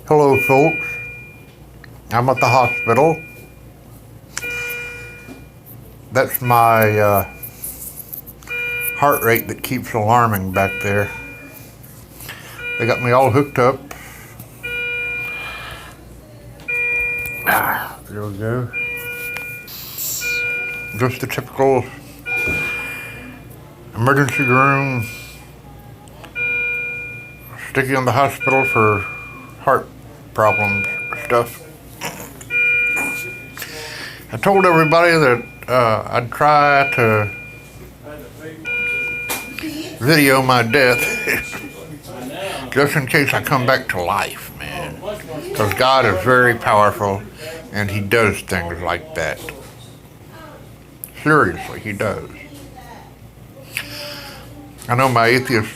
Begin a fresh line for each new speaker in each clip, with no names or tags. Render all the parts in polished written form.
Hello, folks. I'm at the hospital. That's my heart rate that keeps alarming back there. They got me all hooked up. There we go. Just the typical emergency room. Stick you in the hospital for heart problems stuff. I told everybody that I'd try to video my death just in case I come back to life, man. Because God is very powerful and He does things like that. Seriously, He does. I know my atheist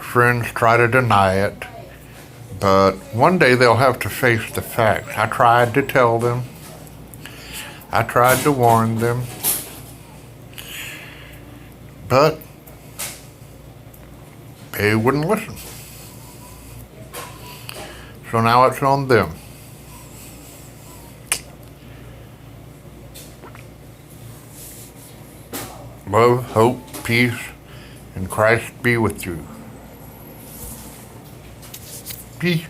friends try to deny it, but one day they'll have to face the facts. I tried to tell them. I tried to warn them. But they wouldn't listen. So now it's on them. Love, hope, peace, and Christ be with you. Peace.